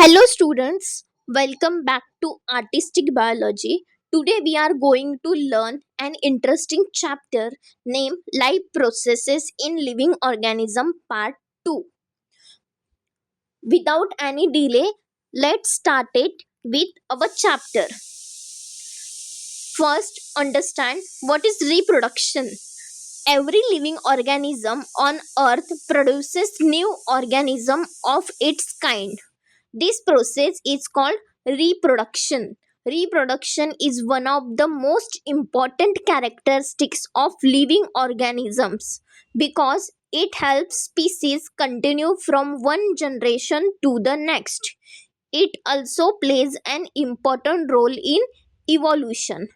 Hello, students. Welcome back to Artistic Biology. Today, we are going to learn an interesting chapter named Life Processes in Living Organism Part 2. Without any delay, let's start it with our chapter. First, understand what is reproduction. Every living organism on earth produces new organism of its kind. This process is called reproduction. Reproduction is one of the most important characteristics of living organisms because it helps species continue from one generation to the next. It also plays an important role in evolution.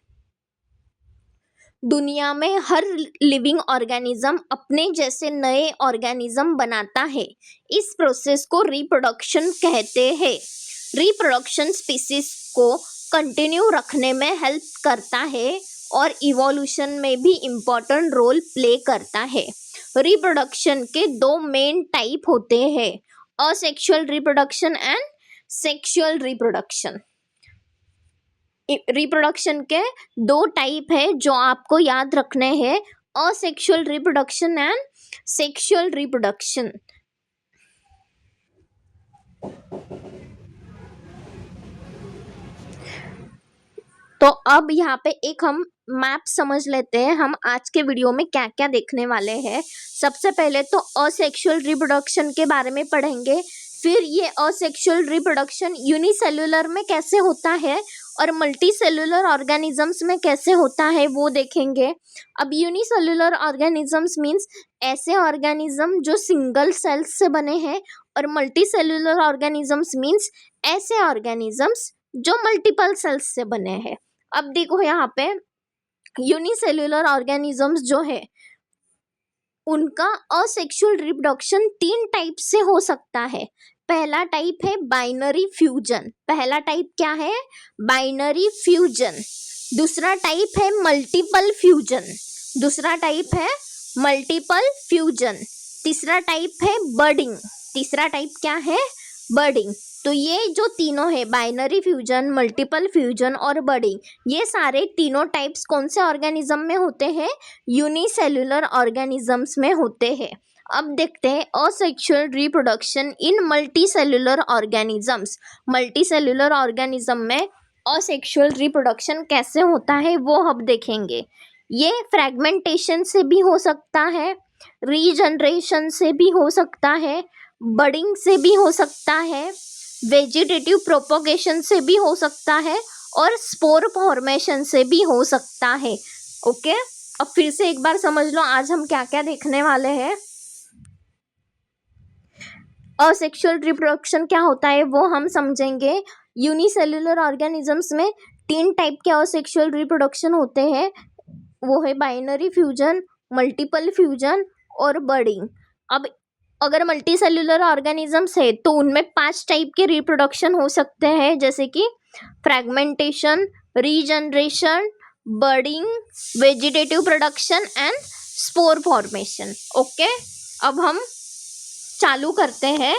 दुनिया में हर living organism अपने जैसे नए organism बनाता है. इस process को reproduction कहते हैं. रिप्रोडक्शन स्पीसीज को कंटिन्यू रखने में हेल्प करता है और इवोल्यूशन में भी इम्पोर्टेंट रोल प्ले करता है. रिप्रोडक्शन के दो मेन टाइप होते हैं, asexual reproduction and sexual reproduction. Reproduction के दो टाइप है जो आपको याद रखने हैं, asexual reproduction and sexual reproduction. तो अब यहाँ पे एक हम मैप समझ लेते हैं, हम आज के वीडियो में क्या क्या देखने वाले हैं. सबसे पहले तो असेक्सुअल रिप्रोडक्शन के बारे में पढ़ेंगे, फिर ये असेक्सुअल रिप्रोडक्शन यूनिसेल्युलर में कैसे होता है और मल्टी सेलुलर ऑर्गेनिजम्स में कैसे होता है वो देखेंगे. अब यूनिसेलुलर ऑर्गेनिजम्स मीन्स ऐसे ऑर्गेनिज्म जो सिंगल सेल्स से बने हैं, और मल्टी सेलुलर ऑर्गेनिजम्स मीन्स ऐसे ऑर्गेनिजम्स जो मल्टीपल सेल्स से बने हैं. अब देखो यहाँ पे यूनिसेलुलर ऑर्गेनिजम्स जो है उनका असेक्सुअल रिप्रोडक्शन 3 टाइप से हो सकता है. पहला टाइप है बाइनरी फ्यूजन. पहला टाइप क्या है? Binary fusion. दूसरा टाइप है मल्टीपल फ्यूजन. दूसरा टाइप है मल्टीपल फ्यूजन. तीसरा टाइप है बर्डिंग. तीसरा टाइप क्या है? बर्डिंग. तो ये जो तीनों है, बाइनरी फ्यूजन, मल्टीपल फ्यूजन और बर्डिंग, ये सारे तीनों टाइप्स कौन से ऑर्गेनिज्म में होते हैं? यूनिसेलुलर ऑर्गेनिजम्स में होते हैं. अब देखते हैं असेक्सुअल रिप्रोडक्शन इन multi cellular organisms. Multi cellular organism में असेक्सुअल रिप्रोडक्शन कैसे होता है वो अब देखेंगे. ये फ्रैगमेंटेशन से भी हो सकता है, रीजनरेशन से भी हो सकता है, बडिंग से भी हो सकता है, वेजिटेटिव प्रोपोगेशन से भी हो सकता है और स्पोर फॉर्मेशन से भी हो सकता है. ओके, अब फिर से एक बार समझ लो आज हम क्या क्या देखने वाले हैं. असेक्सुअल रिप्रोडक्शन क्या होता है वो हम समझेंगे. यूनिसेलुलर ऑर्गेनिजम्स में 3 टाइप के असेक्सुअल रिप्रोडक्शन होते हैं, वो है बाइनरी फ्यूजन, मल्टीपल फ्यूजन और बर्डिंग. अब अगर मल्टी सेलुलर ऑर्गेनिजम्स है तो उनमें 5 टाइप के रिप्रोडक्शन हो सकते हैं, जैसे कि fragmentation, regeneration, budding, vegetative production and spore formation. Okay, अब हम चालू करते हैं,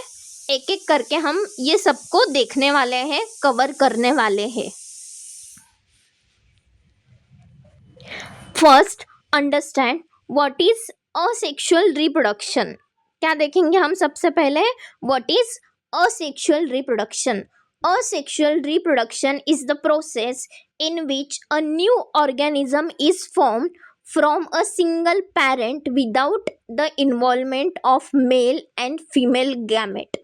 एक एक करके हम ये सबको देखने वाले हैं, कवर करने वाले हैं. First, understand what is asexual reproduction. क्या देखेंगे हम सबसे पहले? What is asexual reproduction. Asexual reproduction is the process in which a new organism is formed from a single parent without the involvement of male and female gamete.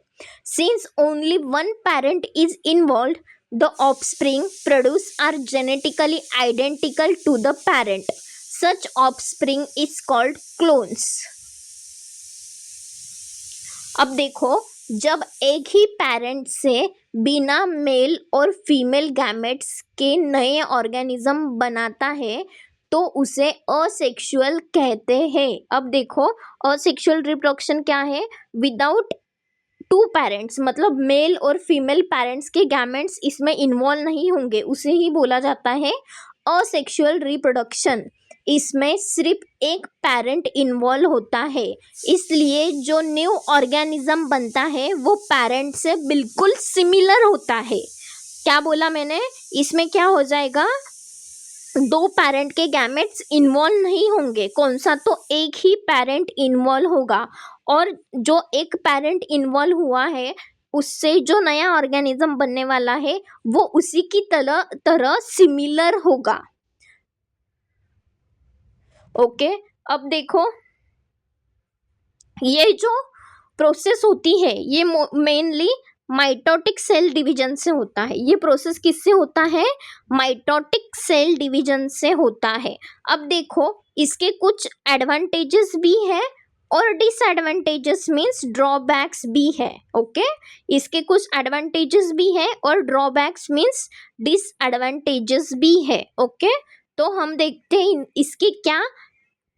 Since only one parent is involved, the offspring produced are genetically identical to the parent. Such offspring is called clones. अब देखो, जब एक ही parent से बिना mail और female gametes के नए organism बनाता है तो उसे असेक्सुअल कहते हैं. अब देखो, असेक्सुअल रिप्रोडक्शन क्या है? विदाउट 2 पेरेंट्स, मतलब मेल और फीमेल पेरेंट्स के गैमेट्स इसमें इन्वॉल्व नहीं होंगे, उसे ही बोला जाता है असेक्सुअल रिप्रोडक्शन. इसमें सिर्फ एक पेरेंट इन्वॉल्व होता है, इसलिए जो न्यू ऑर्गेनिज्म बनता है वो पेरेंट से बिल्कुल सिमिलर होता है। क्या बोला मैंने? इसमें क्या हो जाएगा, दो पेरेंट के गैमेट्स इन्वॉल्व नहीं होंगे, कौन सा, तो एक ही पेरेंट इन्वॉल्व होगा। और जो एक पेरेंट इन्वॉल्व हुआ है उससे जो नया ऑर्गेनिज्म बनने वाला है वो उसी की तरह सिमिलर होगा। ओके, अब देखो ये जो प्रोसेस होती है ये मेनली माइटोटिक सेल डिवीजन से होता है। ये प्रोसेस किससे होता है? माइटोटिक सेल डिवीजन से होता है। अब देखो इसके कुछ एडवांटेजेस भी है और डिसएडवांटेजेस मीन्स ड्रॉबैक्स भी है। ओके, इसके कुछ एडवांटेजेस भी है और ड्रॉबैक्स मीन्स डिसएडवांटेजेस भी है। ओके, तो हम देखते हैं इसके क्या,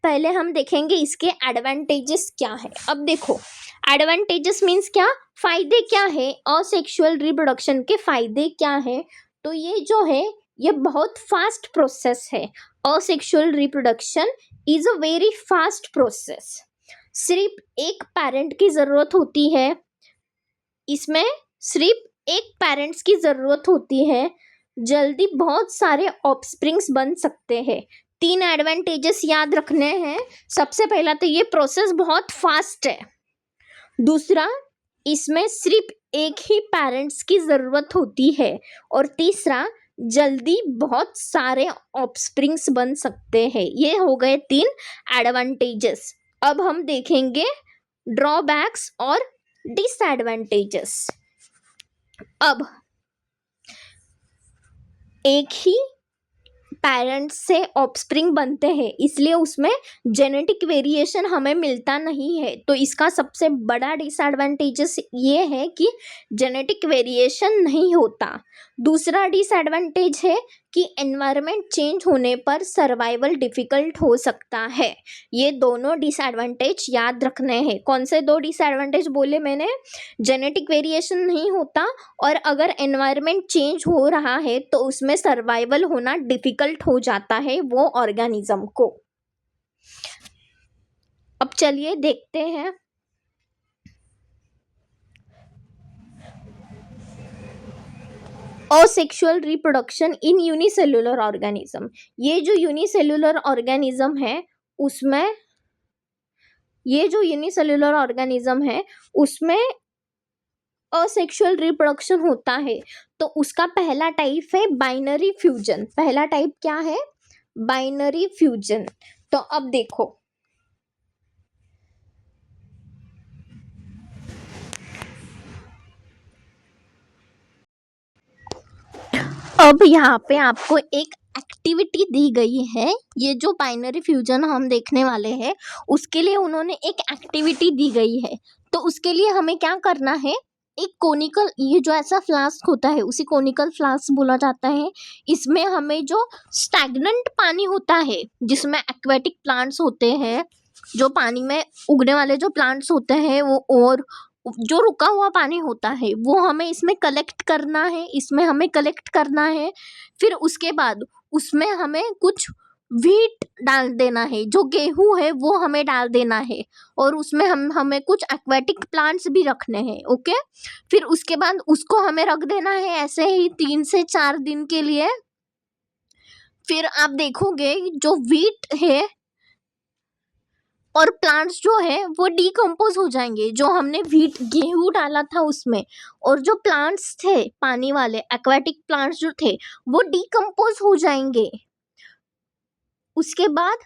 पहले हम देखेंगे इसके एडवांटेजेस क्या है। अब देखो एडवांटेजेस मीन्स क्या, फायदे क्या है, असेक्सुअल रिप्रोडक्शन के फायदे क्या है। तो ये जो है ये बहुत फास्ट प्रोसेस है। Asexual reproduction is a very fast process. सिर्फ एक पेरेंट की जरूरत होती है, इसमें सिर्फ एक पेरेंट्स की जरूरत होती है, जल्दी बहुत सारे ऑफस्प्रिंग्स बन सकते हैं। 3 एडवांटेजेस याद रखने हैं। सबसे पहला तो ये प्रोसेस बहुत फास्ट है। दूसरा, इसमें सिर्फ एक ही पेरेंट्स की ज़रूरत होती है। और तीसरा, जल्दी बहुत सारे ऑफस्प्रिंग्स बन सकते हैं। ये हो गए 3 एडवांटेजेस। अब हम देखेंगे ड्रॉबैक्स और डिसएडवांटेजेस। अब एक ही पेरेंट्स से ऑफस्प्रिंग बनते हैं, इसलिए उसमें जेनेटिक वेरिएशन हमें मिलता नहीं है। तो इसका सबसे बड़ा डिसएडवांटेजेस ये है कि जेनेटिक वेरिएशन नहीं होता। दूसरा डिसएडवांटेज है कि एनवायरनमेंट चेंज होने पर सर्वाइवल डिफ़िकल्ट हो सकता है। ये दोनों डिसएडवांटेज याद रखने हैं। कौन से 2 डिसएडवांटेज बोले मैंने? जेनेटिक वेरिएशन नहीं होता और अगर एनवायरनमेंट चेंज हो रहा है तो उसमें सर्वाइवल होना डिफ़िकल्ट हो जाता है वो ऑर्गेनिज्म को। अब चलिए देखते हैं asexual reproduction in unicellular organism. ये जो यूनिसेल्युलर ऑर्गेनिज्म है उसमें असेक्सुअल रिप्रोडक्शन होता है। तो उसका पहला टाइप है बाइनरी फ्यूजन। पहला टाइप क्या है? Binary fusion. तो अब देखो अब यहाँ पे आपको एक एक्टिविटी दी गई है। ये जो बाइनरी फ्यूजन हम देखने वाले हैं उसके लिए उन्होंने एक एक्टिविटी दी गई है। तो उसके लिए हमें क्या करना है, एक कोनिकल, ये जो ऐसा फ्लास्क होता है उसी कोनिकल फ्लास्क बोला जाता है। इसमें हमें जो स्टैग्नेंट पानी होता है जिसमें एक्वेटिक प्लांट्स होते हैं, जो पानी में उगने वाले जो प्लांट्स होते हैं वो, और जो रुका हुआ पानी होता है वो हमें इसमें कलेक्ट करना है। फिर उसके बाद उसमें हमें कुछ व्हीट डाल देना है, जो गेहूं है वो हमें डाल देना है। और उसमें हमें कुछ एक्वेटिक प्लांट्स भी रखने हैं। ओके, फिर उसके बाद उसको हमें रख देना है ऐसे ही 3 से 4 दिन के लिए। फिर आप देखोगे जो व्हीट है और प्लांट्स जो है वो डिकम्पोज हो जाएंगे, जो हमने गेहूं डाला था उसमें। और जो प्लांट्स थे पानी वाले एक्वेटिक प्लांट्स जो थे वो डिकम्पोज हो जाएंगे। उसके बाद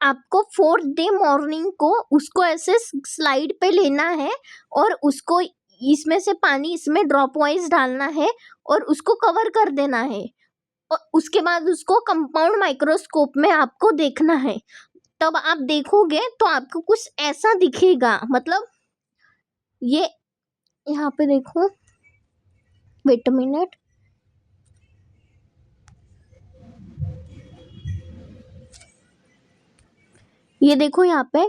आपको 4th डे मॉर्निंग को उसको ऐसे स्लाइड पे लेना है और उसको इसमें से पानी इसमें ड्रॉप वाइज डालना है और उसको कवर कर देना है। और उसके बाद उसको कंपाउंड माइक्रोस्कोप में आपको देखना है। तब आप देखोगे तो आपको कुछ ऐसा दिखेगा। मतलब ये यहाँ पे देखो, वेट अ मिनट, ये देखो यहाँ पे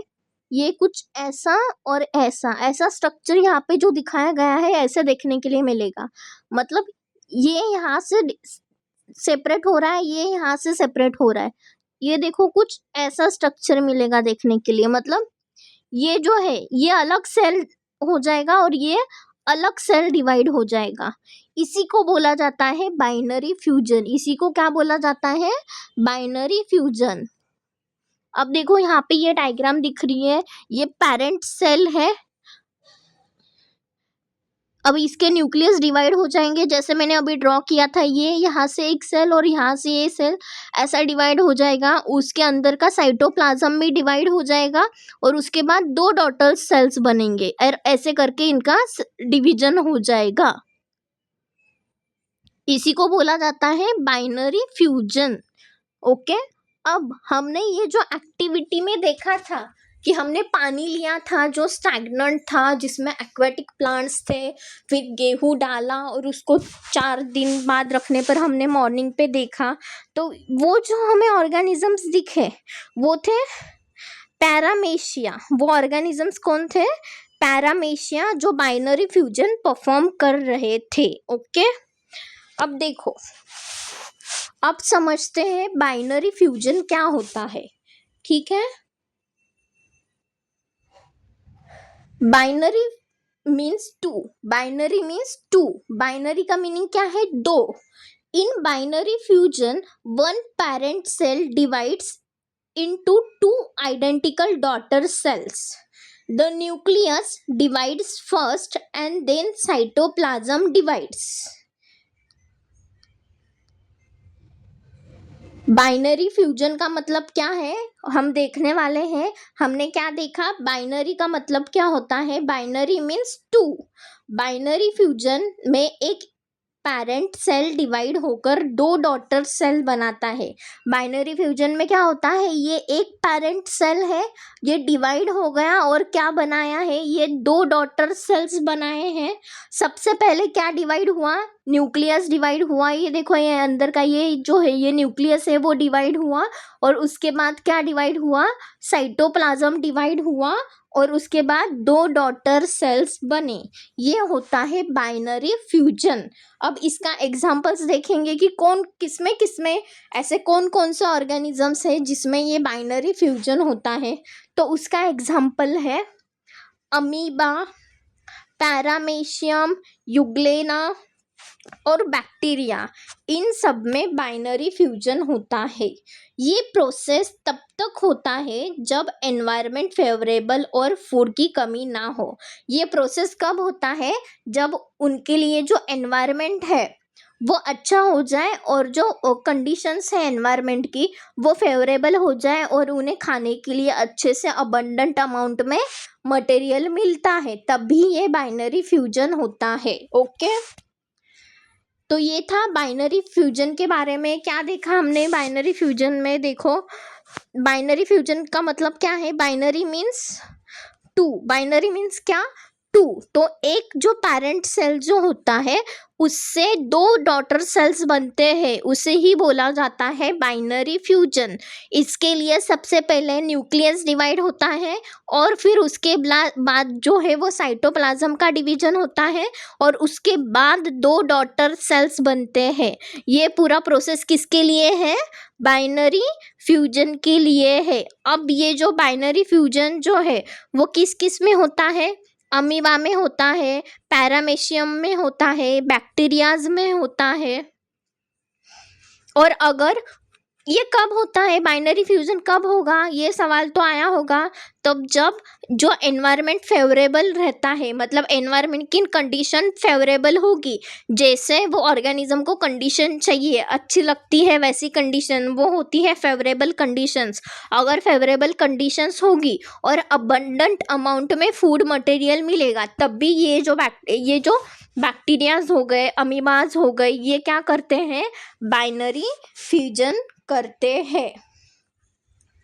ये कुछ ऐसा और ऐसा स्ट्रक्चर यहाँ पे जो दिखाया गया है ऐसे देखने के लिए मिलेगा। मतलब ये यहाँ से सेपरेट हो रहा है, ये यहाँ से सेपरेट हो रहा है। ये देखो कुछ ऐसा स्ट्रक्चर मिलेगा देखने के लिए, मतलब ये जो है ये अलग सेल हो जाएगा और ये अलग सेल डिवाइड हो जाएगा। इसी को बोला जाता है बाइनरी फ्यूजन। इसी को क्या बोला जाता है? Binary fusion. अब देखो यहाँ पे ये डायग्राम दिख रही है, ये पेरेंट सेल है। अब इसके न्यूक्लियस डिवाइड हो जाएंगे, जैसे मैंने अभी ड्रॉ किया था, ये यहाँ से एक सेल और यहाँ से ये सेल ऐसा डिवाइड हो जाएगा। उसके अंदर का साइटोप्लाज्म भी डिवाइड हो जाएगा और उसके बाद 2 डॉटर सेल्स बनेंगे और ऐसे करके इनका डिवीजन हो जाएगा। इसी को बोला जाता है बाइनरी फ्यूजन। ओके, अब हमने ये जो एक्टिविटी में देखा था कि हमने पानी लिया था जो स्टैग्नेंट था, जिसमें एक्वेटिक प्लांट्स थे, फिर गेहूं डाला और उसको 4 दिन बाद रखने पर हमने मॉर्निंग पे देखा, तो वो जो हमें ऑर्गेनिजम्स दिखे वो थे पैरामेशिया। वो ऑर्गेनिजम्स कौन थे? पैरामेशिया, जो बाइनरी फ्यूजन परफॉर्म कर रहे थे। ओके, अब देखो, अब समझते हैं बाइनरी फ्यूजन क्या होता है। ठीक है, binary means two. Binary means two. Binary का मीनिंग क्या है? 2। In binary fusion one parent cell divides into 2 identical daughter cells. The nucleus divides first and then cytoplasm divides. Binary fusion का मतलब क्या है हम देखने वाले हैं। हमने क्या देखा? बाइनरी का मतलब क्या होता है? Binary means 2। बाइनरी फ्यूजन में एक पेरेंट सेल डिवाइड होकर 2 डॉटर सेल बनाता है। बाइनरी फ्यूजन में क्या होता है? ये एक पेरेंट सेल है, ये डिवाइड हो गया और क्या बनाया है? ये 2 डॉटर सेल्स बनाए हैं। सबसे पहले क्या डिवाइड हुआ? न्यूक्लियस डिवाइड हुआ। ये देखो, ये अंदर का ये जो है ये न्यूक्लियस है वो डिवाइड हुआ और उसके बाद क्या डिवाइड हुआ? साइटोप्लाज्म डिवाइड हुआ और उसके बाद 2 डॉटर सेल्स बने। ये होता है बाइनरी फ्यूजन। अब इसका एग्जांपल्स देखेंगे कि कौन किसमें ऐसे कौन कौन से ऑर्गेनिजम्स है जिसमें ये बाइनरी फ्यूजन होता है। तो उसका एग्जांपल है अमीबा, पैरामेशियम, यूग्लेना और बैक्टीरिया। इन सब में बाइनरी फ्यूजन होता है। ये प्रोसेस तब तक होता है जब एनवायरनमेंट फेवरेबल और फूड की कमी ना हो। ये प्रोसेस कब होता है? जब उनके लिए जो एनवायरनमेंट है वो अच्छा हो जाए और जो कंडीशंस है एनवायरनमेंट की वो फेवरेबल हो जाए और उन्हें खाने के लिए अच्छे से अबंडेंट अमाउंट में मटेरियल मिलता है, तभी ये बाइनरी फ्यूजन होता है। ओके, तो ये था बाइनरी फ्यूजन के बारे में। क्या देखा हमने बाइनरी फ्यूजन में? देखो, बाइनरी फ्यूजन का मतलब क्या है? Binary means 2। बाइनरी मीन्स क्या? 2। तो एक जो पेरेंट सेल जो होता है उससे 2 डॉटर सेल्स बनते हैं, उसे ही बोला जाता है बाइनरी फ्यूजन। इसके लिए सबसे पहले न्यूक्लियस डिवाइड होता है और फिर उसके बाद जो है वो साइटोप्लाज्म का डिवीजन होता है और उसके बाद 2 डॉटर सेल्स बनते हैं। ये पूरा प्रोसेस किसके लिए है? बाइनरी फ्यूजन के लिए है। अब ये जो बाइनरी फ्यूजन जो है वो किस किस में होता है? अमीबा में होता है, पैरामेशियम में होता है, बैक्टीरियाज में होता है। और अगर ये कब होता है? बाइनरी फ्यूजन कब होगा? ये सवाल तो आया होगा। तब जब जो एनवायरनमेंट फेवरेबल रहता है, मतलब एनवायरनमेंट की कंडीशन फेवरेबल होगी, जैसे वो ऑर्गेनिज्म को कंडीशन चाहिए, अच्छी लगती है वैसी कंडीशन, वो होती है फेवरेबल कंडीशंस। अगर फेवरेबल कंडीशंस होगी और अबंडेंट अमाउंट में फूड मटेरियल मिलेगा, तब भी ये जो बैक्टीरियाज हो गए, अमीबाज हो गए, ये क्या करते हैं? बाइनरी फ्यूजन करते हैं।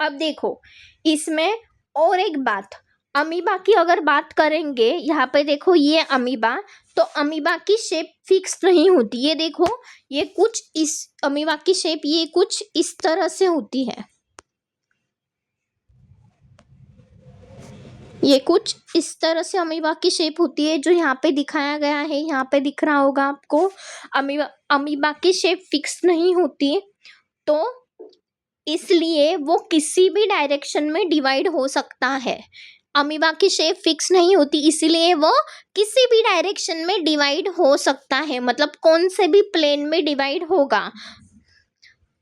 अब देखो, इसमें और एक बात, अमीबा की अगर बात करेंगे, यहाँ पे देखो ये अमीबा, तो अमीबा की शेप फिक्स नहीं होती। ये देखो, ये कुछ इस अमीबा की शेप ये कुछ इस तरह से होती है। ये कुछ इस तरह से अमीबा की शेप होती है, जो यहाँ पे दिखाया गया है, यहाँ पे दिख रहा होगा आपको। अमीबा की शेप फिक्स नहीं होती। तो इसलिए वो किसी भी डायरेक्शन में डिवाइड हो सकता है। अमीबा की शेप फिक्स नहीं होती, इसीलिए वो किसी भी डायरेक्शन में डिवाइड हो सकता है, मतलब कौन से भी प्लेन में डिवाइड होगा।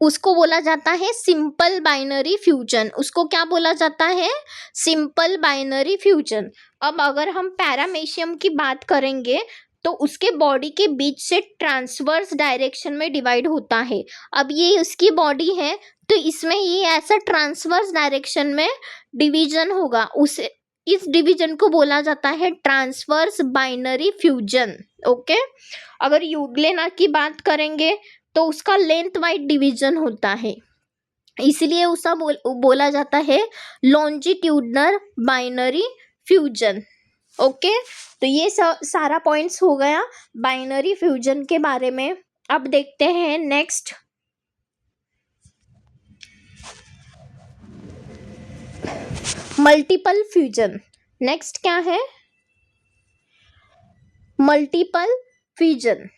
उसको बोला जाता है सिंपल बाइनरी फ्यूजन। उसको क्या बोला जाता है? Simple binary fusion. अब अगर हम पैरामेशियम की बात करेंगे तो उसके बॉडी के बीच से ट्रांसवर्स डायरेक्शन में डिवाइड होता है। अब ये उसकी बॉडी है तो इसमें ये ऐसा ट्रांसवर्स डायरेक्शन में डिवीजन होगा, उसे इस डिवीजन को बोला जाता है ट्रांसवर्स बाइनरी फ्यूजन। ओके, अगर यूग्लेना की बात करेंगे तो उसका लेंथ वाइज डिवीजन होता है, इसलिए उसे बोला जाता है लॉन्जिट्यूडनल बाइनरी फ्यूजन। ओके, तो ये सारा पॉइंट्स हो गया बाइनरी फ्यूजन के बारे में। अब देखते हैं नेक्स्ट, मल्टीपल फ्यूजन। नेक्स्ट क्या है? Multiple fusion.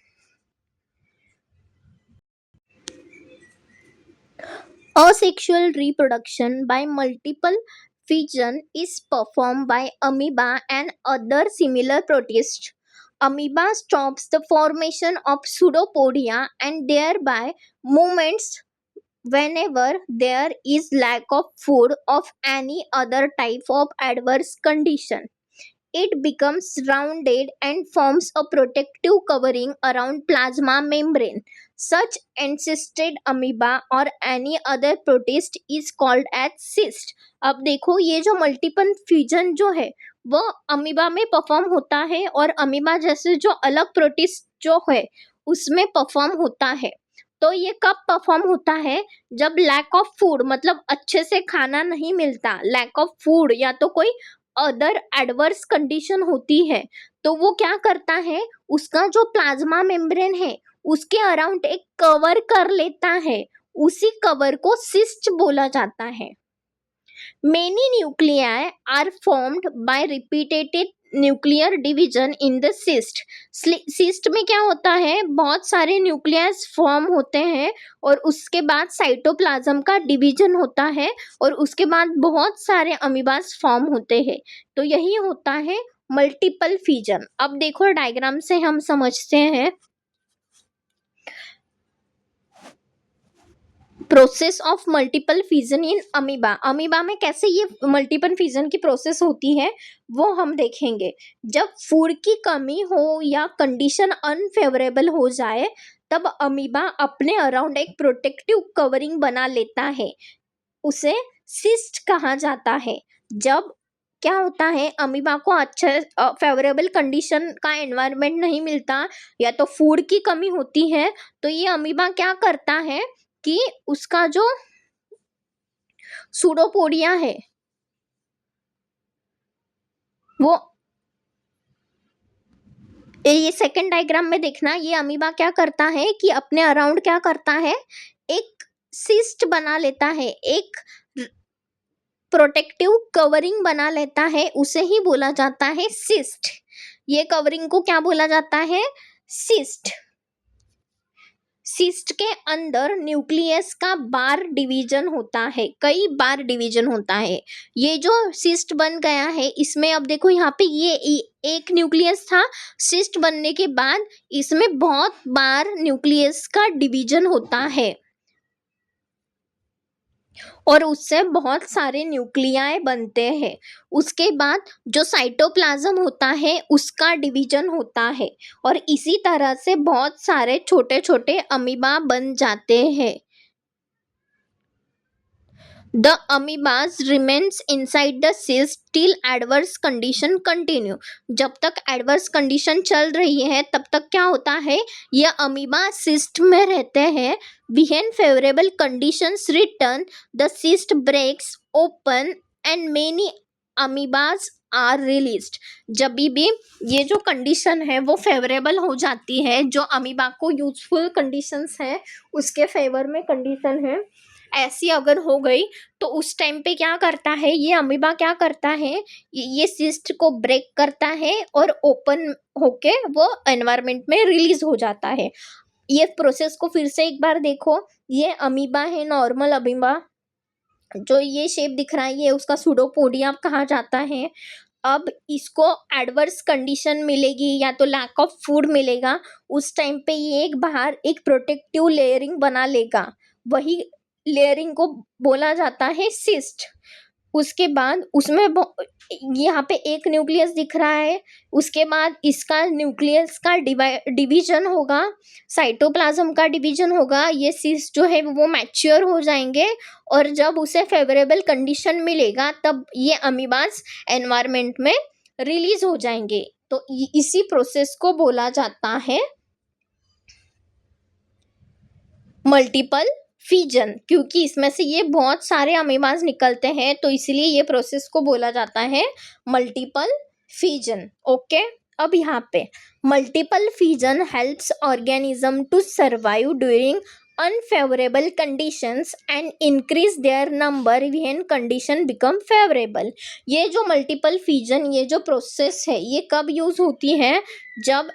Asexual reproduction by multiple fission is performed by amoeba and other similar protists. Amoeba stops the formation of pseudopodia and thereby movements whenever there is lack of food of any other type of adverse condition. It becomes rounded and forms a protective covering around plasma membrane. Such encysted amoeba or any other protist is called as cyst. अब देखो ये जो multiple fusion जो है वो amoeba में perform होता है और अमीबा जैसे जो अलग प्रोटिस्ट जो है उसमें परफॉर्म होता है। तो ये कब परफॉर्म होता है? जब लैक ऑफ फूड, मतलब अच्छे से खाना नहीं मिलता, लैक ऑफ फूड या तो कोई अदर एडवर्स कंडीशन होती है, तो वो क्या करता है, उसका जो प्लाज्मा मेम्ब्रेन है उसके अराउंड एक कवर कर लेता है, उसी कवर को सिस्ट बोला जाता है। Many nuclei are formed by repeated nuclear division in the cyst. cyst में क्या होता है, बहुत सारे न्यूक्लियस फॉर्म होते हैं और उसके बाद साइटोप्लाज्म का डिवीजन होता है और उसके बाद बहुत सारे अमीबास फॉर्म होते हैं, तो यही होता है मल्टीपल फ्यूजन। अब देखो डायग्राम से हम समझते हैं process of multiple fusion in amoeba. Amoeba में कैसे ये मल्टीपल फ्यूजन की प्रोसेस होती है वो हम देखेंगे। जब फूड की कमी हो या कंडीशन अनफेवरेबल हो जाए तब अमीबा अपने अराउंड एक प्रोटेक्टिव कवरिंग बना लेता है, उसे सिस्ट कहा जाता है। जब क्या होता है, अमीबा को अच्छे फेवरेबल कंडीशन का एनवायरनमेंट नहीं मिलता या तो फूड की कमी होती है, तो ये अमीबा क्या करता है कि उसका जो सूडोपोडिया है वो, ये सेकंड डायग्राम में देखना, ये अमीबा क्या करता है कि अपने अराउंड क्या करता है, एक सिस्ट बना लेता है, एक प्रोटेक्टिव कवरिंग बना लेता है, उसे ही बोला जाता है सिस्ट। ये कवरिंग को क्या बोला जाता है? सिस्ट। सिस्ट के अंदर न्यूक्लियस का बार डिवीजन होता है, कई बार डिवीजन होता है। ये जो सिस्ट बन गया है इसमें अब देखो यहाँ पे ये एक न्यूक्लियस था, सिस्ट बनने के बाद इसमें बहुत बार न्यूक्लियस का डिवीजन होता है और उससे बहुत सारे न्यूक्लियाई बनते हैं। उसके बाद जो साइटोप्लाज्म होता है उसका डिवीजन होता है और इसी तरह से बहुत सारे छोटे छोटे अमीबा बन जाते हैं। The amoebas remains inside the cyst till adverse condition continue. जब तक adverse condition चल रही है तब तक क्या होता है, ये अमीबा cyst में रहते हैं। When favorable conditions return, the cyst breaks open and many amoebas are released. जब भी ये जो कंडीशन है वो फेवरेबल हो जाती है, जो अमीबा को यूजफुल कंडीशंस है उसके फेवर में कंडीशन है, ऐसी अगर हो गई तो उस टाइम पे क्या करता है, ये अमीबा क्या करता है, ये सिस्ट को ब्रेक करता है और ओपन होके वो एनवायरनमेंट में रिलीज हो जाता है। ये प्रोसेस को फिर से एक बार देखो, ये अमीबा है, नॉर्मल अमीबा, जो ये शेप दिख रहा है ये उसका सूडोपोडियम कहा जाता है। अब इसको एडवर्स कंडीशन मिलेगी या तो लैक ऑफ फूड मिलेगा, उस टाइम पे ये एक बाहर एक प्रोटेक्टिव लेयरिंग बना लेगा, वही लेयरिंग को बोला जाता है सिस्ट। उसके बाद उसमें यहाँ पे एक न्यूक्लियस दिख रहा है, उसके बाद इसका न्यूक्लियस का डिवीजन होगा, साइटोप्लाज्म का डिवीजन होगा। ये सिस्ट जो है वो मैच्योर हो जाएंगे और जब उसे फेवरेबल कंडीशन मिलेगा तब ये अमीबास एनवायरनमेंट में रिलीज हो जाएंगे। तो इसी प्रोसेस को बोला जाता है मल्टीपल फिजन, क्योंकि इसमें से ये बहुत सारे अमीबास निकलते हैं तो इसलिए ये प्रोसेस को बोला जाता है मल्टीपल फिजन। ओके, अब यहाँ पे multiple fission helps organism to survive during unfavourable conditions and increase their number when condition become favourable. ये जो मल्टीपल फिजन, ये जो प्रोसेस है, ये कब यूज होती है? जब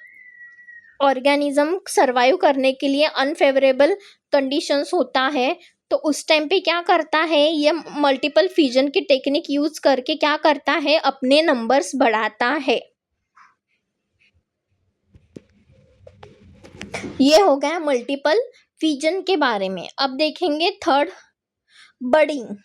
ऑर्गेनिज्म सर्वाइव करने के लिए अनफेवरेबल कंडीशंस होता है तो उस टाइम पे क्या करता है, ये मल्टीपल फिजन की टेक्निक यूज करके क्या करता है, अपने नंबर्स बढ़ाता है। ये हो गया मल्टीपल फिजन के बारे में। अब देखेंगे थर्ड, बडिंग।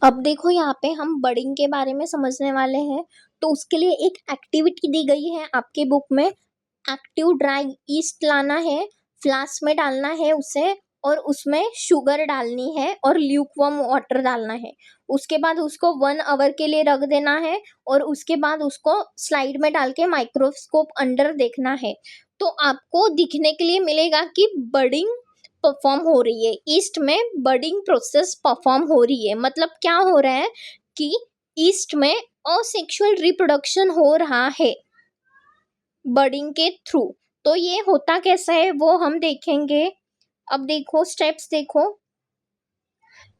अब देखो यहाँ पे हम बडिंग के बारे में समझने वाले हैं, तो उसके लिए एक एक्टिविटी दी गई है आपके बुक में। एक्टिव ड्राई ईस्ट लाना है, फ्लास्क में डालना है उसे, और उसमें शुगर डालनी है और ल्यूकवार्म वाटर डालना है। उसके बाद उसको 1 आवर के लिए रख देना है और उसके बाद उसको स्लाइड में डाल के माइक्रोस्कोप अंडर देखना है। तो आपको दिखने के लिए मिलेगा कि बडिंग परफॉर्म हो रही है, ईस्ट में बडिंग प्रोसेस परफॉर्म हो रही है। मतलब क्या हो रहा है कि ईस्ट में असेक्सुअल रिप्रोडक्शन हो रहा है बडिंग के थ्रू। तो ये होता कैसा है वो हम देखेंगे। अब देखो स्टेप्स देखो,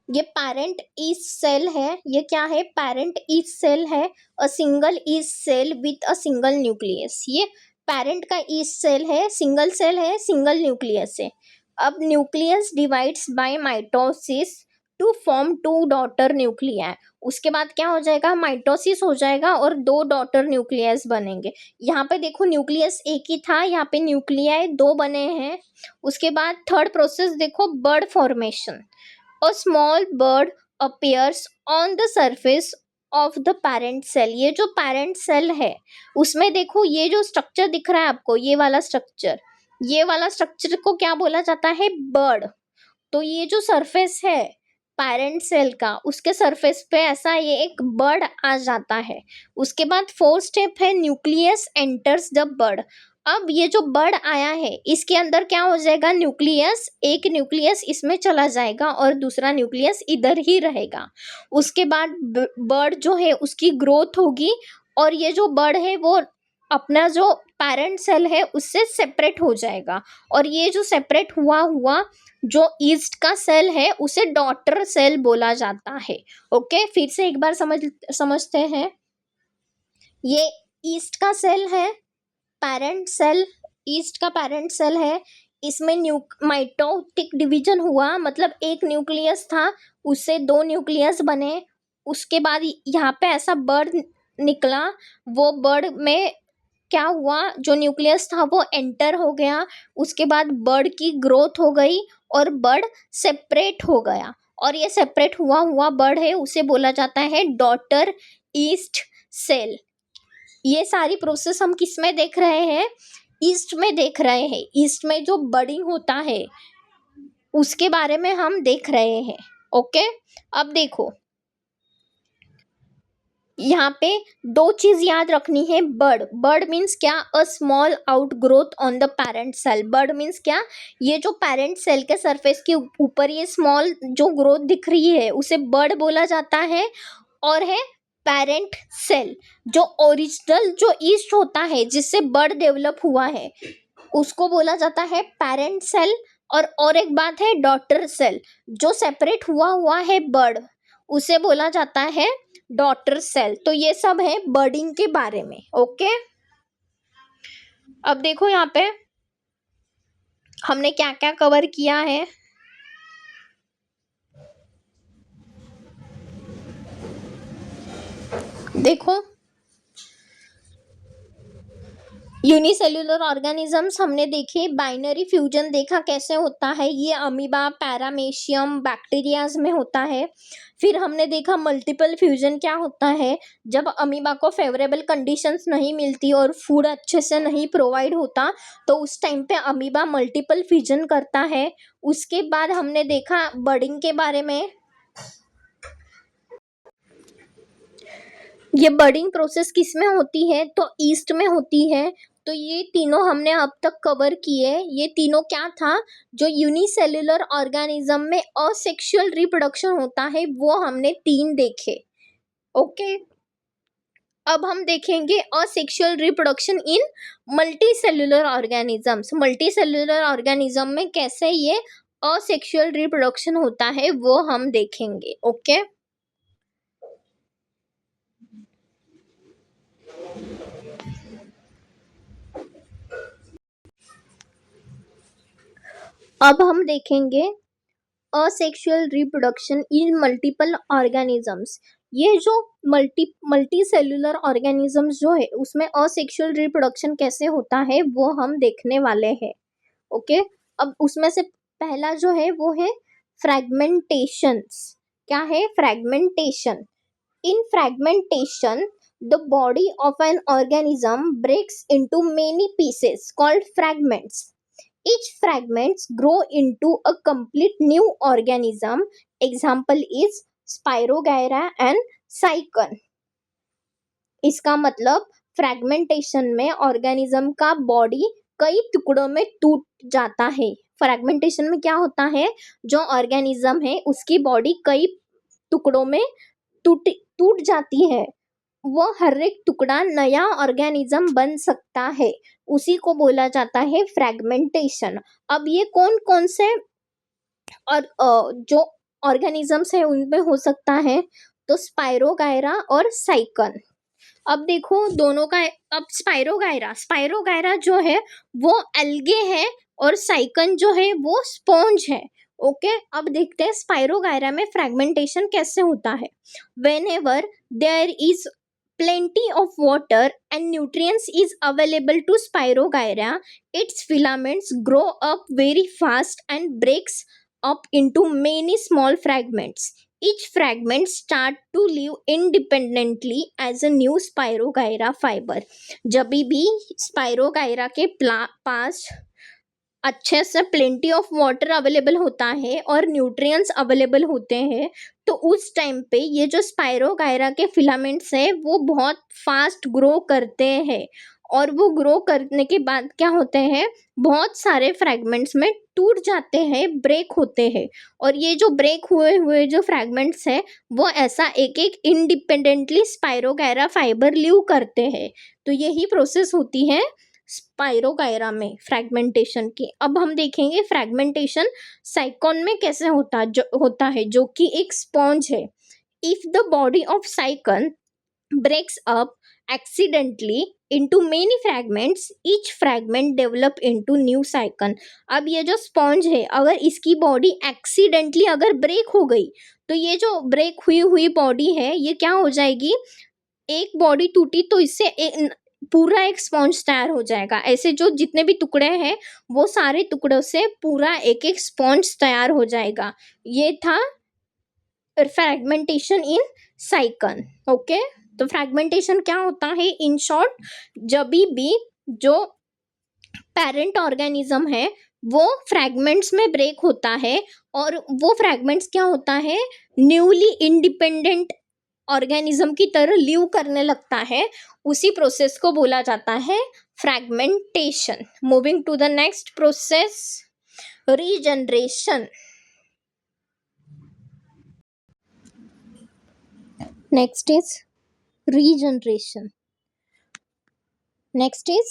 ये पेरेंट ईस्ट सेल है। ये क्या है? पेरेंट ईस्ट सेल है, a single yeast cell with a single nucleus. ये पेरेंट का ईस्ट सेल है, सिंगल सेल है, सिंगल न्यूक्लियस है। अब nucleus divides by mitosis to form 2 daughter nuclei. उसके बाद क्या हो जाएगा? माइटोसिस हो जाएगा और 2 डॉटर न्यूक्लियस बनेंगे। यहाँ पे देखो न्यूक्लियस एक ही था, यहाँ पे न्यूक्लियाई 2 बने हैं। उसके बाद थर्ड प्रोसेस देखो, bud formation. A small bud appears on the surface of the parent cell. ये जो पेरेंट सेल है उसमें देखो ये जो स्ट्रक्चर दिख रहा है आपको, ये वाला स्ट्रक्चर, ये वाला स्ट्रक्चर को क्या बोला जाता है? बर्ड। तो ये जो सरफेस है पेरेंट सेल का, उसके सरफेस पे ऐसा ये एक बर्ड आ जाता है। उसके बाद 4th स्टेप है, न्यूक्लियस एंटर्स द बर्ड। अब ये जो बर्ड आया है इसके अंदर क्या हो जाएगा? न्यूक्लियस, एक न्यूक्लियस इसमें चला जाएगा और दूसरा न्यूक्लियस इधर ही रहेगा। उसके बाद बर्ड जो है उसकी ग्रोथ होगी और ये जो बर्ड है वो अपना जो पेरेंट सेल है उससे सेपरेट हो जाएगा। और ये जो सेपरेट हुआ जो ईस्ट का सेल है उसे डॉटर सेल बोला जाता है। ओके, फिर से एक बार समझते हैं। ये ईस्ट का सेल है, पेरेंट सेल, ईस्ट का पेरेंट सेल है। इसमें माइटोटिक डिवीजन हुआ, मतलब एक न्यूक्लियस था उससे 2 न्यूक्लियस बने। उसके बाद यहाँ पे ऐसा बर्ड निकला, वो बर्ड में क्या हुआ, जो न्यूक्लियस था वो एंटर हो गया। उसके बाद बर्ड की ग्रोथ हो गई और बर्ड सेपरेट हो गया, और ये सेपरेट हुआ बर्ड है उसे बोला जाता है डॉटर ईस्ट सेल। ये सारी प्रोसेस हम किस में देख रहे हैं? ईस्ट में देख रहे हैं। ईस्ट में जो बडिंग होता है उसके बारे में हम देख रहे हैं। ओके, अब देखो यहाँ पे 2 चीज याद रखनी है। बर्ड मीन्स क्या? A small outgrowth on the parent cell. Bud means क्या? ये जो पेरेंट सेल के सरफेस के ऊपर ये स्मॉल जो ग्रोथ दिख रही है उसे बर्ड बोला जाता है। और है पेरेंट सेल, जो ओरिजिनल जो ईस्ट होता है जिससे बर्ड डेवलप हुआ है उसको बोला जाता है पेरेंट सेल। और एक बात है डॉटर सेल, जो सेपरेट हुआ है बर्ड उसे बोला जाता है डॉटर सेल। तो ये सब है बर्डिंग के बारे में। ओके, अब देखो यहाँ पे हमने क्या क्या कवर किया है। देखो, यूनिसेल्युलर ऑर्गेनिजम्स हमने देखे, बाइनरी फ्यूजन देखा कैसे होता है, ये अमीबा, पैरामेशियम, बैक्टीरियाज में होता है। फिर हमने देखा मल्टीपल फ्यूजन क्या होता है, जब अमीबा को फेवरेबल कंडीशंस नहीं मिलती और फूड अच्छे से नहीं प्रोवाइड होता, तो उस टाइम पे अमीबा मल्टीपल फ्यूजन करता है। उसके बाद हमने देखा बर्डिंग के बारे में। ये बर्डिंग प्रोसेस किस में होती है, तो ईस्ट में होती है। तो ये तीनों हमने अब तक कवर किए। ये तीनों क्या था, जो यूनिसेल्युलर ऑर्गेनिज्म में असेक्सुअल रिप्रोडक्शन होता है, वो हमने 3 देखे। ओके, अब हम देखेंगे असेक्सुअल रिप्रोडक्शन इन मल्टीसेल्युलर ऑर्गेनिजम्स। मल्टीसेल्युलर ऑर्गेनिज्म में कैसे ये असेक्सुअल रिप्रोडक्शन होता है वो हम देखेंगे। ओके, अब हम देखेंगे असेक्सुअल रिप्रोडक्शन इन मल्टीपल ऑर्गेनिजम्स। ये जो मल्टी सेल्युलर ऑर्गेनिजम्स जो है उसमें असेक्सुअल रिप्रोडक्शन कैसे होता है वो हम देखने वाले हैं। ओके, अब उसमें से पहला जो है वो है फ्रैगमेंटेशंस। क्या है fragmentation? In fragmentation the body of an organism breaks into many pieces called fragments. Each fragments grow into a complete new organism. Example is Spirogyra and Cycon. इसका मतलब फ्रैगमेंटेशन में ऑर्गेनिज्म का बॉडी कई टुकड़ों में टूट जाता है। फ्रैगमेंटेशन में क्या होता है, जो ऑर्गेनिज्म है उसकी बॉडी कई टुकड़ों में टूट जाती है, वो हर एक टुकड़ा नया ऑर्गेनिज्म बन सकता है, उसी को बोला जाता है फ्रैगमेंटेशन। अब ये कौन कौन से और जो ऑर्गेनिजम्स है उनमें हो सकता है, तो स्पाइरोगायरा और साइकन। अब देखो दोनों का, अब स्पाइरोगायरा जो है वो एल्गे है और साइकन जो है वो स्पॉन्ज है। ओके, अब देखते हैं स्पाइरोगायरा में फ्रैगमेंटेशन कैसे होता है। whenever there is plenty of water and nutrients is available to Spirogyra, its filaments grow up very fast and breaks up into many small fragments. Each fragment start to live independently as a new Spirogyra fiber. जब भी Spirogyra के पास अच्छे से plenty of water available होता है और nutrients available होते हैं, तो उस टाइम पे ये जो स्पाइरोगायरा के फिलामेंट्स है वो बहुत फास्ट ग्रो करते हैं, और वो ग्रो करने के बाद क्या होते हैं, बहुत सारे फ्रैगमेंट्स में टूट जाते हैं, ब्रेक होते हैं। और ये जो ब्रेक हुए हुए जो फ्रैगमेंट्स है वो ऐसा एक एक इंडिपेंडेंटली स्पाइरोगायरा फाइबर लिव करते हैं। तो यही प्रोसेस होती है स्पाइरोगायरा में फ्रैगमेंटेशन की। अब हम देखेंगे फ्रैगमेंटेशन साइकॉन में कैसे होता है, जो कि एक स्पॉन्ज है। If the body of Sycon breaks up accidentally into many fragments, each fragment develop into new cycon. अब ये जो स्पॉन्ज है अगर इसकी बॉडी एक्सीडेंटली अगर ब्रेक हो गई, तो ये जो ब्रेक हुई बॉडी है ये क्या हो जाएगी, एक बॉडी टूटी तो इससे पूरा एक स्पॉन्ज तैयार हो जाएगा। ऐसे जो जितने भी टुकड़े हैं वो सारे टुकड़ों से पूरा एक एक स्पॉन्ज तैयार हो जाएगा। ये था फ्रैगमेंटेशन इन साइकन। ओके, तो फ्रैगमेंटेशन क्या होता है, इन शॉर्ट जब भी जो पेरेंट ऑर्गेनिज्म है वो फ्रैगमेंट्स में ब्रेक होता है और वो फ्रैगमेंट्स क्या होता है, न्यूली इंडिपेंडेंट ऑर्गेनिज्म की तरह लिव करने लगता है, उसी प्रोसेस को बोला जाता है fragmentation. Moving to the next process, regeneration. Next is regeneration. Next is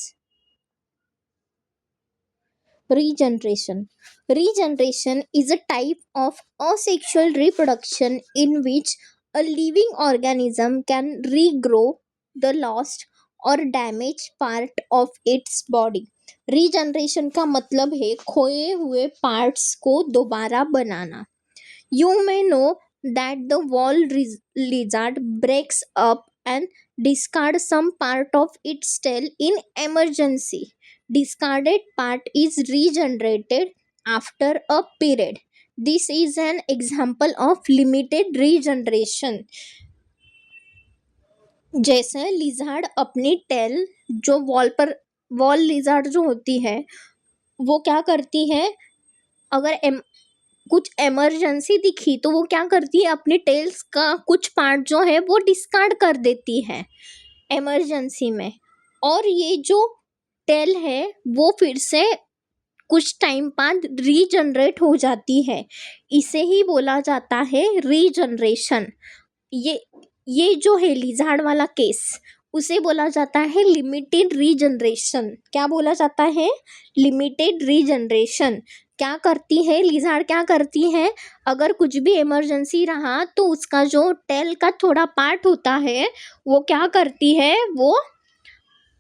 regeneration. Regeneration is a type of asexual reproduction in which a living organism can regrow the lost और damage part of its body. Regeneration का मतलब है खोए हुए parts को दोबारा बनाना। You may know that the wall lizard breaks up and discards some part of its tail in emergency. Discarded part is regenerated after a period. This is an example of limited regeneration. जैसे lizard अपनी tell जो wall lizard जो होती है वो क्या करती है, अगर कुछ इमरजेंसी दिखी तो वो क्या करती है, अपनी टेल्स का कुछ पार्ट जो है वो डिस्कार्ड कर देती है इमरजेंसी में, और ये जो टेल है वो फिर से कुछ टाइम बाद रीजनरेट हो जाती है। इसे ही बोला जाता है रीजनरेशन। ये जो है लिजार्ड वाला केस, उसे बोला जाता है लिमिटेड रीजनरेशन। क्या बोला जाता है? Limited regeneration. क्या करती है लिजार्ड, क्या करती है, अगर कुछ भी इमरजेंसी रहा तो उसका जो टेल का थोड़ा पार्ट होता है वो क्या करती है, वो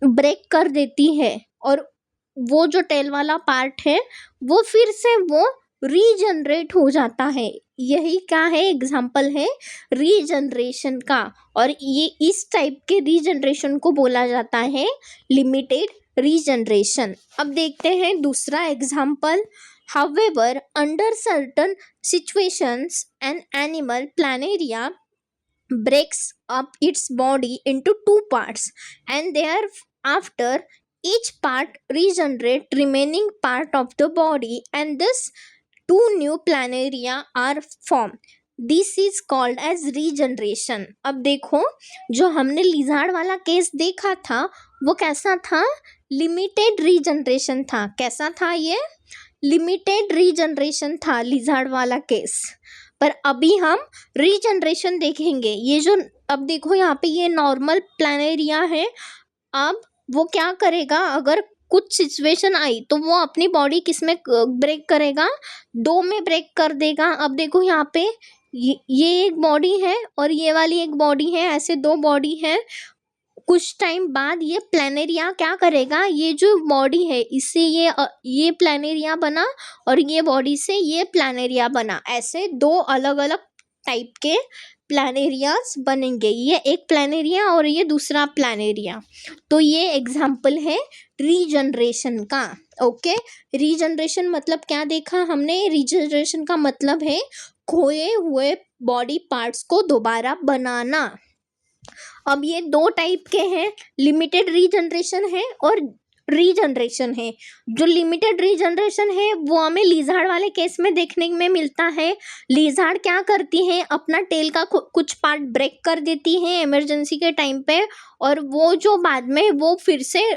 ब्रेक कर देती है, और वो जो टेल वाला पार्ट है वो फिर से वो रीजनरेट हो जाता है। यही क्या है, एग्जाम्पल है रीजनरेशन का, और ये इस टाइप के रीजनरेशन को बोला जाता है लिमिटेड रीजनरेशन। अब देखते हैं दूसरा example. However, under certain situations, an animal planaria breaks up its body into two parts, and thereafter each part regenerate remaining part of the body, and this two new planaria are formed. This is called as regeneration. अब देखो, जो हमने lizard वाला case देखा था वो कैसा था, लिमिटेड रीजनरेशन था। कैसा था ये? लिमिटेड रीजनरेशन था लिजार्ड वाला केस। पर अभी हम रीजनरेशन देखेंगे। ये जो अब देखो यहाँ पे ये नॉर्मल प्लानेरिया है। अब वो क्या करेगा, अगर कुछ सिचुएशन आई तो वो अपनी बॉडी किस में ब्रेक करेगा, दो में ब्रेक कर देगा। अब देखो यहाँ पे ये एक बॉडी है और ये वाली एक बॉडी है, ऐसे दो बॉडी है। कुछ टाइम बाद ये प्लानेरिया क्या करेगा, ये जो बॉडी है इससे ये प्लानेरिया बना और ये बॉडी से ये प्लानेरिया बना। ऐसे दो अलग अलग टाइप के प्लानेरियाज बनेंगे। ये एक प्लानेरिया और ये दूसरा प्लानेरिया। तो ये एग्जाम्पल है रीजनरेशन का। ओके, रीजनरेशन मतलब क्या देखा हमने? रीजनरेशन का मतलब है खोए हुए बॉडी पार्ट्स को दोबारा बनाना। अब ये दो टाइप के हैं, लिमिटेड रीजनरेशन है और रीजनरेशन है। जो लिमिटेड रीजनरेशन है वो हमें लिजार्ड वाले केस में देखने में मिलता है। लिजार्ड क्या करती है, अपना टेल का कुछ पार्ट ब्रेक कर देती है इमरजेंसी के टाइम पे, और वो जो बाद में वो फिर से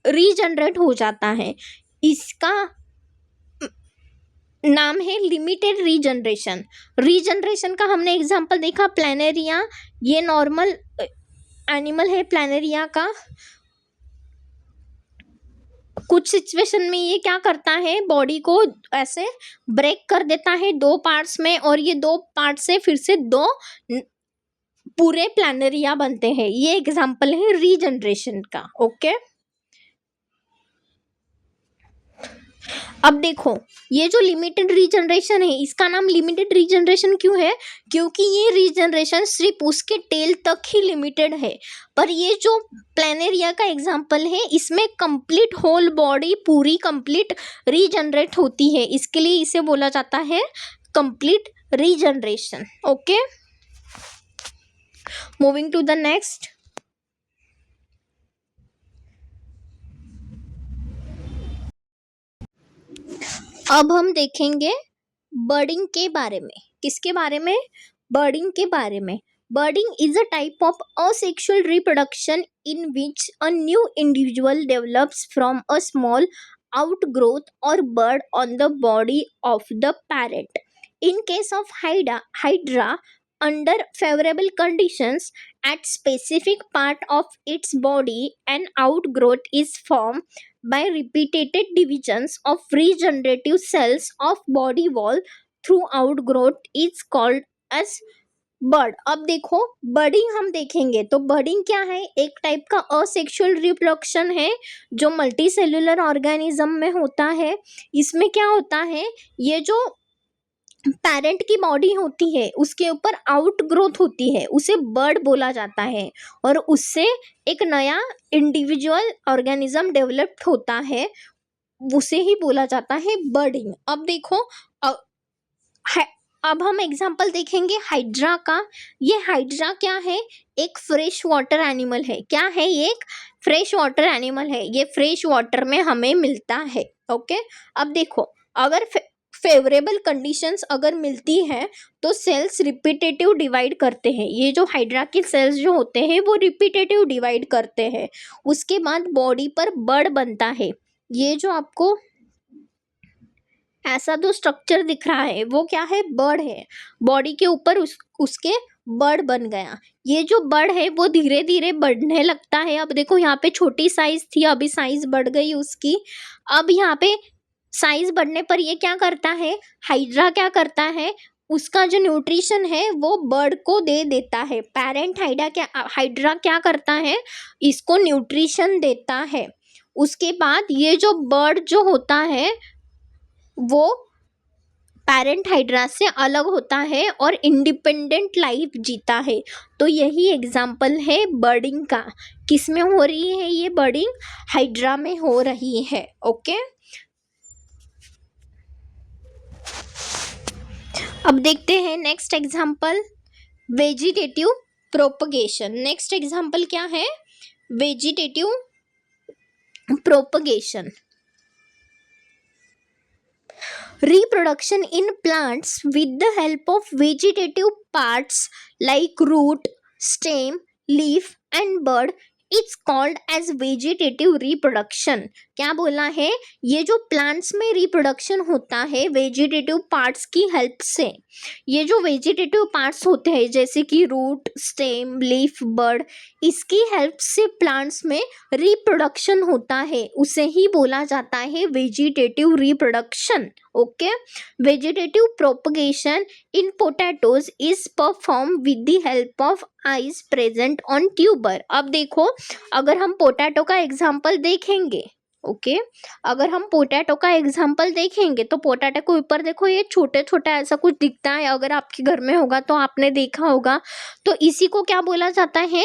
रीजनरेट हो जाता है। इसका नाम है लिमिटेड रीजनरेशन। रीजनरेशन का हमने एग्जांपल देखा प्लानेरिया, ये नॉर्मल एनिमल है प्लानेरिया का। कुछ सिचुएशन में ये क्या करता है, बॉडी को ऐसे ब्रेक कर देता है दो पार्ट्स में, और ये दो पार्ट से फिर से दो पूरे प्लानेरिया बनते हैं। ये एग्जांपल है रीजनरेशन का। ओके, अब देखो ये जो लिमिटेड रीजनरेशन है, इसका नाम लिमिटेड रीजनरेशन क्यों है? क्योंकि ये रीजनरेशन सिर्फ उसके टेल तक ही लिमिटेड है। पर ये जो प्लानेरिया का एग्जांपल है इसमें कंप्लीट होल बॉडी पूरी कंप्लीट रीजनरेट होती है, इसके लिए इसे बोला जाता है complete regeneration. Okay, moving to the next. अब हम देखेंगे बर्डिंग के बारे में। किसके बारे में? बर्डिंग के बारे में। Budding is a type of asexual reproduction in which a new individual develops from a small outgrowth or bud on the body of the parent. In case of hydra, under favorable conditions, at specific part of its body, an outgrowth is formed by repeated divisions of regenerative cells of body wall through outgrowth is called as bird. अब देखो बर्डिंग हम देखेंगे तो बर्डिंग क्या है, एक type का asexual reproduction है जो मल्टी सेलुलर ऑर्गेनिज्म में होता है। इसमें क्या होता है, ये जो पेरेंट की बॉडी होती है उसके ऊपर आउट ग्रोथ होती है, उसे बर्ड बोला जाता है, और उससे एक नया इंडिविजुअल ऑर्गेनिज्म डेवलप्ड होता है, उसे ही बोला जाता है बर्डिंग। अब देखो अब हम एग्जाम्पल देखेंगे हाइड्रा का। ये हाइड्रा क्या है, एक फ्रेश वाटर एनिमल है। क्या है, ये एक फ्रेश वाटर एनिमल है, ये फ्रेश वाटर में हमें मिलता है। ओके, अब देखो अगर फेवरेबल कंडीशंस अगर मिलती है तो सेल्स रिपीटेटिव डिवाइड करते हैं। ये जो हाइड्रा के सेल्स जो होते हैं वो रिपीटेटिव डिवाइड करते हैं, उसके बाद बॉडी पर बर्ड बनता है। ये जो आपको ऐसा जो स्ट्रक्चर दिख रहा है वो क्या है, बर्ड है। बॉडी के ऊपर उसके बर्ड बन गया। ये जो बर्ड है वो धीरे धीरे बढ़ने लगता है। अब देखो यहाँ पे छोटी साइज थी, अभी साइज बढ़ गई उसकी। अब यहाँ पे साइज बढ़ने पर ये क्या करता है, हाइड्रा क्या करता है, उसका जो न्यूट्रिशन है वो बर्ड को दे देता है। पेरेंट हाइड्रा क्या करता है, इसको न्यूट्रिशन देता है। उसके बाद ये जो बर्ड जो होता है वो पेरेंट हाइड्रा से अलग होता है और इंडिपेंडेंट लाइफ जीता है। तो यही एग्जाम्पल है बर्डिंग का। किस में हो रही है ये बर्डिंग, हाइड्रा में हो रही है। ओके, अब देखते हैं next example, vegetative propagation. Next example क्या है, vegetative propagation. Reproduction in plants with the help of vegetative parts like root, stem, leaf and bud is called as vegetative reproduction। क्या बोला है, ये जो प्लांट्स में रिप्रोडक्शन होता है वेजिटेटिव पार्ट्स की हेल्प से। ये जो वेजिटेटिव पार्ट्स होते हैं जैसे कि रूट, स्टेम, लीफ, बड, इसकी हेल्प से प्लांट्स में रिप्रोडक्शन होता है, उसे ही बोला जाता है vegetative reproduction. Okay, vegetative propagation in potatoes is perform with the help of eyes present on tuber. अब देखो अगर हम पोटैटो का एग्जाम्पल देखेंगे, ओके, अगर हम पोटैटो का एग्जाम्पल देखेंगे तो पोटैटो के ऊपर देखो ये छोटे छोटा ऐसा कुछ दिखता है, अगर आपके घर में होगा तो आपने देखा होगा। तो इसी को क्या बोला जाता है,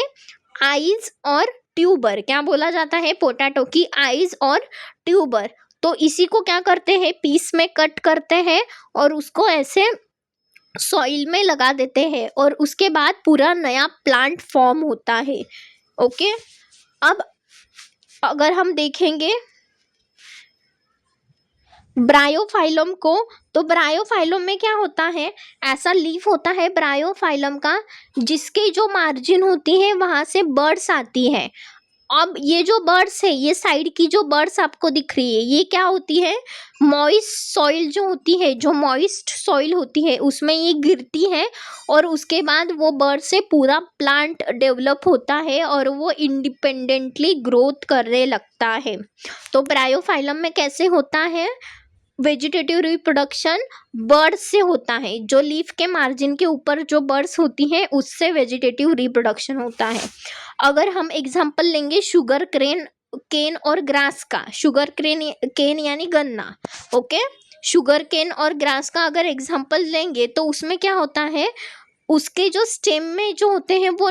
आइज और ट्यूबर। क्या बोला जाता है, पोटैटो की आइज और ट्यूबर। तो इसी को क्या करते हैं, पीस में कट करते हैं और उसको ऐसे सॉइल में लगा देते हैं और उसके बाद पूरा नया प्लांट फॉर्म होता है। ओके, अब अगर हम देखेंगे ब्रायोफाइलम को, तो ब्रायोफाइलम में क्या होता है, ऐसा लीफ होता है ब्रायोफाइलम का जिसके जो मार्जिन होती है वहां से बर्ड्स आती है। अब ये जो बर्ड्स है, ये साइड की जो बर्ड्स आपको दिख रही है ये क्या होती है, मॉइस्ट सॉइल जो होती है, जो मॉइस्ट सॉइल होती है उसमें ये गिरती है और उसके बाद वो बर्ड से पूरा प्लांट डेवलप होता है और वो इंडिपेंडेंटली ग्रोथ करने लगता है। तो ब्रायोफाइलम में कैसे होता है, वेजिटेटिव रिप्रोडक्शन बर्ड्स से होता है, जो लीफ के मार्जिन के ऊपर जो बर्ड्स होती हैं उससे वेजिटेटिव रिप्रोडक्शन होता है। अगर हम एग्जांपल लेंगे शुगर केन और ग्रास का, शुगर केन यानी गन्ना, ओके, शुगर केन और ग्रास का अगर एग्जांपल लेंगे तो उसमें क्या होता है, उसके जो स्टेम में जो होते हैं वो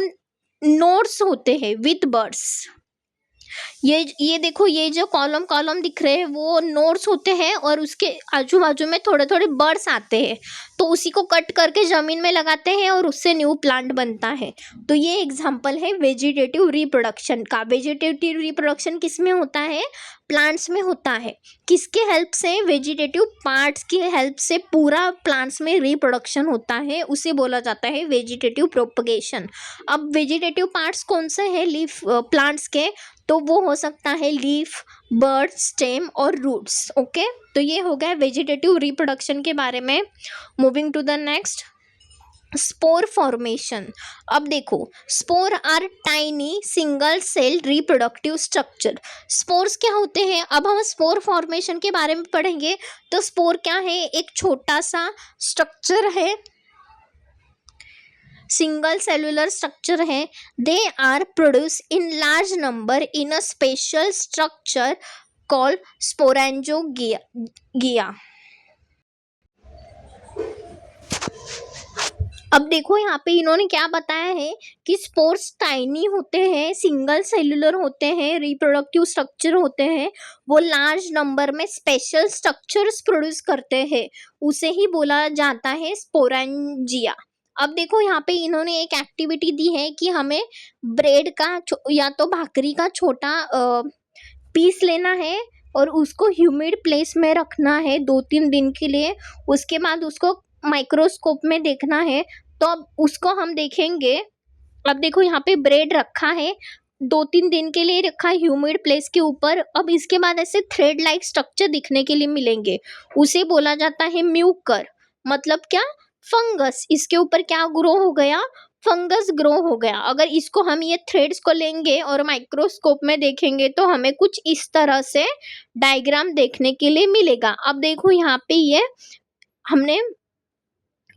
नोड्स होते हैं विद बर्ड्स। ये देखो ये जो कॉलम दिख रहे हैं वो नोड्स होते हैं और उसके आजू बाजू में थोड़े थोड़े बर्ड्स आते हैं, तो उसी को कट करके ज़मीन में लगाते हैं और उससे न्यू प्लांट बनता है। तो ये एग्जांपल है वेजिटेटिव रिप्रोडक्शन का। वेजिटेटिव रिप्रोडक्शन किस में होता है, प्लांट्स में होता है। किसके हेल्प से, वेजिटेटिव पार्ट्स की हेल्प से पूरा प्लांट्स में रिप्रोडक्शन होता है, उसे बोला जाता है वेजिटेटिव प्रोपगेशन। अब वेजिटेटिव पार्ट्स कौन से हैं लीफ प्लांट्स के, तो वो हो सकता है लीफ, बर्ड, स्टेम और रूट्स। ओके, तो ये हो गया वेजिटेटिव रिप्रोडक्शन के बारे में। Moving to the next, spore formation. अब देखो spore are tiny single cell reproductive structure. Spores क्या होते हैं, अब हम स्पोर फॉर्मेशन के बारे में पढ़ेंगे। तो स्पोर क्या है, एक छोटा सा स्ट्रक्चर है सिंगल सेलुलर स्ट्रक्चर है, they are produce in large number in a special structure called sporangia. अब देखो यहाँ पे इन्होंने क्या बताया है कि स्पोर्स टाइनी होते हैं, सिंगल सेलुलर होते हैं, रिप्रोडक्टिव स्ट्रक्चर होते हैं, वो लार्ज नंबर में स्पेशल स्ट्रक्चर्स प्रोड्यूस करते हैं, उसे ही बोला जाता है स्पोरेंजिया। अब देखो यहाँ पे इन्होंने एक एक्टिविटी दी है कि हमें ब्रेड का या तो भाकरी का छोटा पीस लेना है और उसको ह्यूमिड प्लेस में रखना है 2-3 दिन के लिए, उसके बाद उसको माइक्रोस्कोप में देखना है। तो अब उसको हम देखेंगे। अब देखो यहाँ पे ब्रेड रखा है, 2-3 दिन के लिए रखा है ह्यूमिड प्लेस के ऊपर। अब इसके बाद ऐसे थ्रेड लाइक स्ट्रक्चर दिखने के लिए मिलेंगे, उसे बोला जाता है म्यूकर। मतलब क्या? फंगस। इसके ऊपर क्या ग्रो हो गया? फंगस ग्रो हो गया। अगर इसको हम ये थ्रेड्स को लेंगे और माइक्रोस्कोप में देखेंगे तो हमें कुछ इस तरह से डायग्राम देखने के लिए मिलेगा। अब देखो यहाँ पे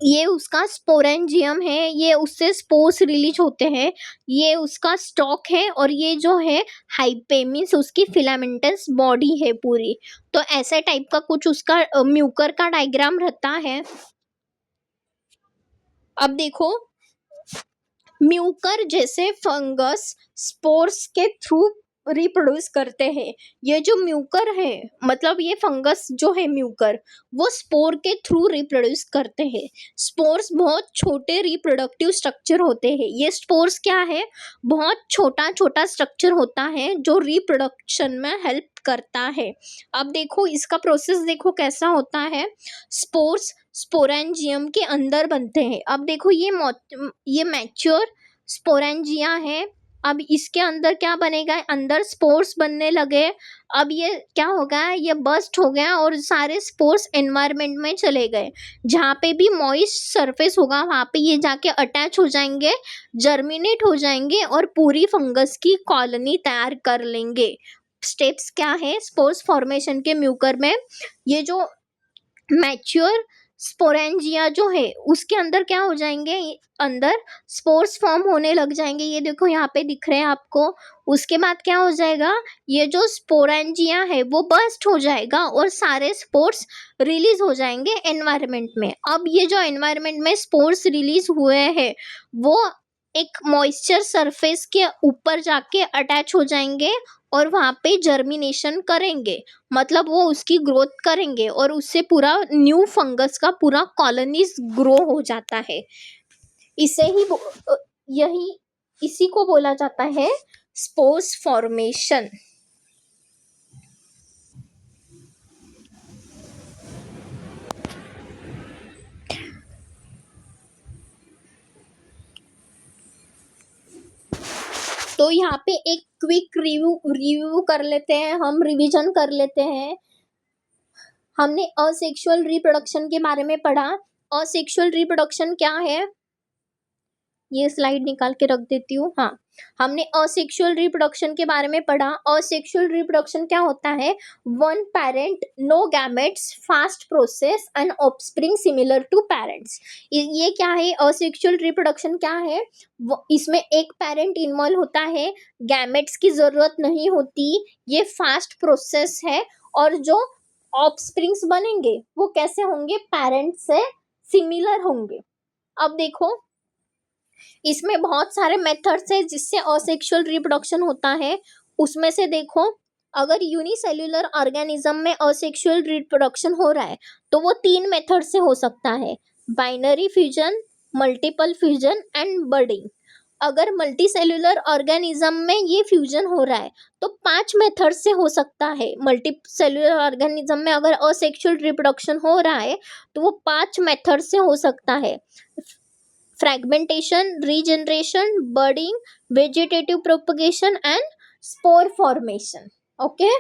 ये उसका स्पोरेंजियम है, ये उससे स्पोर्स रिलीज होते हैं, ये उसका स्टॉक है और ये जो है हाइपे मीन्स उसकी फिलामेंटस बॉडी है पूरी। तो ऐसे टाइप का कुछ उसका म्यूकर का डायग्राम रहता है। अब देखो म्यूकर जैसे फंगस स्पोर्स के थ्रू रिप्रोड्यूस करते हैं। ये जो म्यूकर है मतलब ये फंगस जो है म्यूकर, वो स्पोर के थ्रू रिप्रोड्यूस करते हैं। स्पोर्स बहुत छोटे रिप्रोडक्टिव स्ट्रक्चर होते हैं। ये स्पोर्स क्या है? बहुत छोटा छोटा स्ट्रक्चर होता है जो रिप्रोडक्शन में हेल्प करता है। अब देखो इसका प्रोसेस देखो कैसा होता है। स्पोर्स स्पोरेंजियम के अंदर बनते हैं। अब देखो ये मैच्योर स्पोरेंजिया है। अब इसके अंदर क्या बनेगा? अंदर स्पोर्स बनने लगे। अब ये क्या हो गया? ये बस्ट हो गया और सारे स्पोर्स एनवायरनमेंट में चले गए। जहाँ पे भी मॉइस्ट सरफेस होगा वहाँ पे ये जाके अटैच हो जाएंगे, जर्मिनेट हो जाएंगे और पूरी फंगस की कॉलोनी तैयार कर लेंगे। स्टेप्स क्या है स्पोर्स फॉर्मेशन के म्यूकर में? ये जो मैच्योर स्पोरेंजिया जो है उसके अंदर क्या हो जाएंगे? अंदर स्पोर्स फॉर्म होने लग जाएंगे। ये देखो यहाँ पे दिख रहे हैं आपको। उसके बाद क्या हो जाएगा? ये जो स्पोरेंजिया है वो बस्ट हो जाएगा और सारे स्पोर्स रिलीज हो जाएंगे एनवायरनमेंट में। अब ये जो एनवायरनमेंट में स्पोर्स रिलीज हुए हैं वो एक मॉइस्चर सरफेस के ऊपर जाके अटैच हो जाएंगे और वहाँ पे जर्मिनेशन करेंगे, मतलब वो उसकी ग्रोथ करेंगे और उससे पूरा न्यू फंगस का पूरा कॉलोनीज ग्रो हो जाता है। इसी को बोला जाता है स्पोर्स फॉर्मेशन। तो यहाँ पे एक क्विक रिव्यू कर लेते हैं, हम रिवीजन कर लेते हैं। हमने असेक्सुअल रिप्रोडक्शन के बारे में पढ़ा। असेक्सुअल रिप्रोडक्शन क्या है? ये स्लाइड निकाल के रख देती हूँ। हाँ, हमने असेक्सुअल रिप्रोडक्शन के बारे में पढ़ा। असेक्सुअल रिप्रोडक्शन क्या होता है? One parent, no gametes, fast process and offspring similar to parents. ये क्या है? असेक्सुअल रिप्रोडक्शन क्या है? इसमें एक पेरेंट इन्वॉल्व होता है, गैमेट्स की जरूरत नहीं होती, ये फास्ट प्रोसेस है और जो ऑफस्प्रिंग्स बनेंगे वो कैसे होंगे? पेरेंट से सिमिलर होंगे। अब देखो इसमें बहुत सारे मेथड्स हैं जिससे असेक्सुअल रिप्रोडक्शन होता है। उसमें से देखो, अगर यूनिसेल्युलर ऑर्गेनिज्म में असेक्सुअल रिप्रोडक्शन हो रहा है तो वो 3 मेथड से हो सकता है, binary fission, multiple fission and budding. अगर मल्टीसेल्युलर ऑर्गेनिज्म में ये फ्यूजन हो रहा है तो 5 मेथड से हो सकता है। मल्टीसेल्युलर ऑर्गेनिज्म में अगर असेक्सुअल रिप्रोडक्शन हो रहा है तो वो 5 मेथड से हो सकता है, fragmentation, regeneration, budding, vegetative propagation and spore formation. Okay,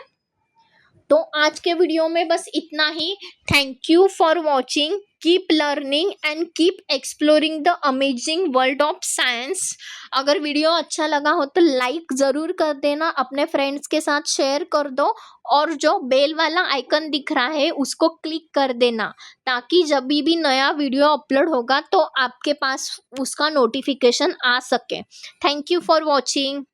तो आज के वीडियो में बस इतना ही। Thank you for watching. Keep learning and keep exploring the amazing world of science. अगर वीडियो अच्छा लगा हो तो लाइक ज़रूर कर देना, अपने फ्रेंड्स के साथ शेयर कर दो और जो बेल वाला आइकन दिख रहा है उसको क्लिक कर देना, ताकि जब भी नया वीडियो अपलोड होगा तो आपके पास उसका नोटिफिकेशन आ सके। Thank you for watching.